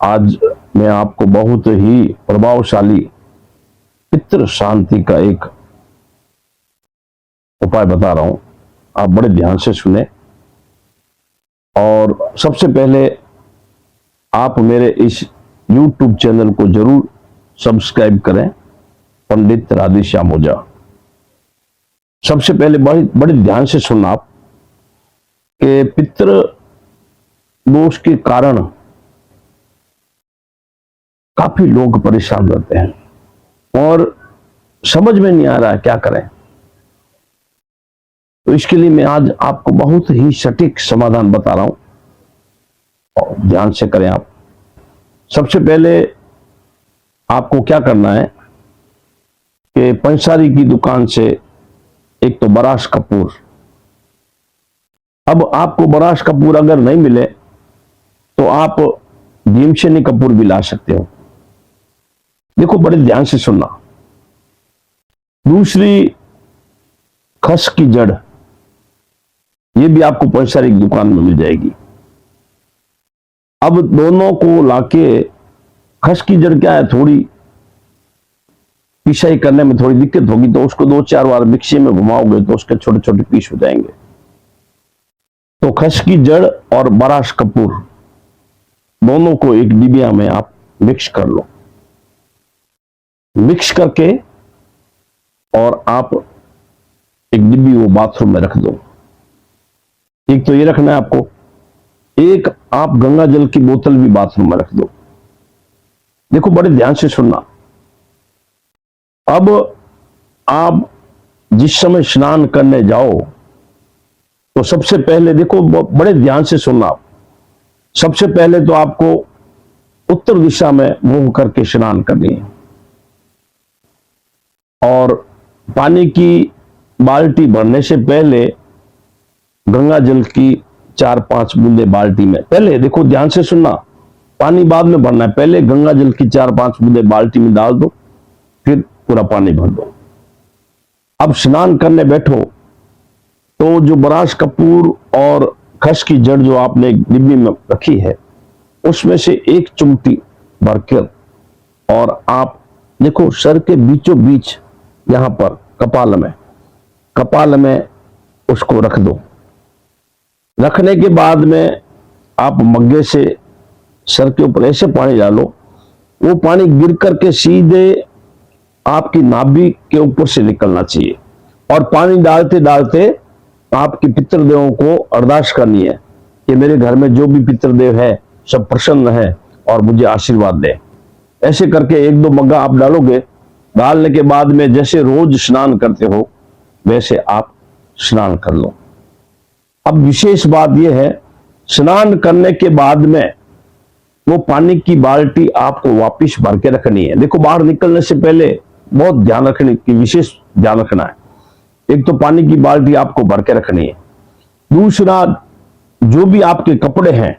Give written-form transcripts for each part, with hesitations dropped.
आज मैं आपको बहुत ही प्रभावशाली पितृ शांति का एक उपाय बता रहा हूं। आप बड़े ध्यान से सुने और सबसे पहले आप मेरे इस YouTube चैनल को जरूर सब्सक्राइब करें, पंडित राधेश्याम ओझा। सबसे पहले बड़े ध्यान से सुनना आप कि पितृ दोष के कारण काफी लोग परेशान रहते हैं और समझ में नहीं आ रहा है क्या करें। तो इसके लिए मैं आज आपको बहुत ही सटीक समाधान बता रहा हूं और ध्यान से करें आप। सबसे पहले आपको क्या करना है कि पंसारी की दुकान से एक तो बराश कपूर, अब आपको बराश कपूर अगर नहीं मिले तो आप भीमसेनी कपूर भी ला सकते हो। देखो बड़े ध्यान से सुनना। दूसरी खस की जड़, ये भी आपको पंसारी की दुकान में मिल जाएगी। अब दोनों को लाके, खस की जड़ क्या है, थोड़ी पिसाई करने में थोड़ी दिक्कत होगी तो उसको 2-4 बार मिक्सी में घुमाओगे तो उसके छोटे छोटे पीस हो जाएंगे। तो खस की जड़ और बराश कपूर दोनों को एक डिबिया में आप मिक्स कर लो। मिक्स करके और आप एक डिब्बी वो बाथरूम में रख दो। एक तो ये रखना है आपको, एक आप गंगा जल की बोतल भी बाथरूम में रख दो। देखो बड़े ध्यान से सुनना। अब आप जिस समय स्नान करने जाओ तो सबसे पहले देखो, बड़े ध्यान से सुनना। सबसे पहले तो आपको उत्तर दिशा में मुंह करके स्नान करनी है और पानी की बाल्टी भरने से पहले गंगा जल की 4-5 बूंदे बाल्टी में, पहले देखो ध्यान से सुनना, पानी बाद में भरना है, पहले गंगा जल की 4-5 बूंदे बाल्टी में डाल दो, फिर पूरा पानी भर दो। अब स्नान करने बैठो तो जो बराश कपूर और खस की जड़ जो आपने डिब्बी में रखी है उसमें से एक चुमटी भरकर और आप देखो सर के बीचों बीच यहां पर कपाल में उसको रख दो। रखने के बाद में आप मग्गे से सर के ऊपर ऐसे पानी डालो, वो पानी गिर करके सीधे आपकी नाभि के ऊपर से निकलना चाहिए और पानी डालते डालते आपके पितृदेवों को अरदास करनी है कि मेरे घर में जो भी पितृदेव है सब प्रसन्न है और मुझे आशीर्वाद दे। ऐसे करके 1-2 मग्गा आप डालोगे। डालने के बाद में जैसे रोज स्नान करते हो वैसे आप स्नान कर लो। अब विशेष बात यह है, स्नान करने के बाद में वो पानी की बाल्टी आपको वापस भर के रखनी है। देखो बाहर निकलने से पहले बहुत ध्यान रखने की, विशेष ध्यान रखना है। एक तो पानी की बाल्टी आपको भर के रखनी है। दूसरा, जो भी आपके कपड़े हैं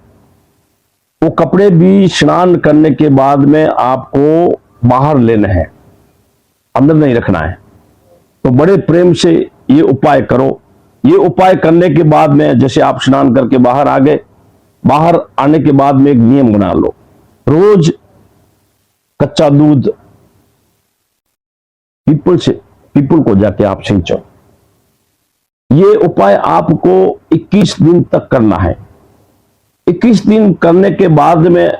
वो कपड़े भी स्नान करने के बाद में आपको बाहर लेने हैं, अंदर नहीं रखना है। तो बड़े प्रेम से ये उपाय करो। ये उपाय करने के बाद में जैसे आप स्नान करके बाहर आ गए, बाहर आने के बाद में एक नियम बना लो, रोज कच्चा दूध पीपल को जाके आप सिंचो। ये उपाय आपको 21 दिन तक करना है। 21 दिन करने के बाद में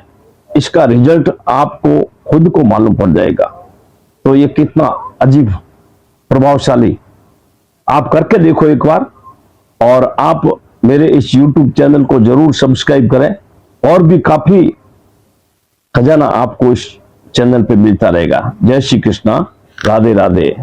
इसका रिजल्ट आपको खुद को मालूम पड़ जाएगा। तो ये कितना अजीब प्रभावशाली, आप करके देखो एक बार। और आप मेरे इस YouTube चैनल को जरूर सब्सक्राइब करें और भी काफी खजाना आपको इस चैनल पे मिलता रहेगा। जय श्री कृष्णा, राधे राधे।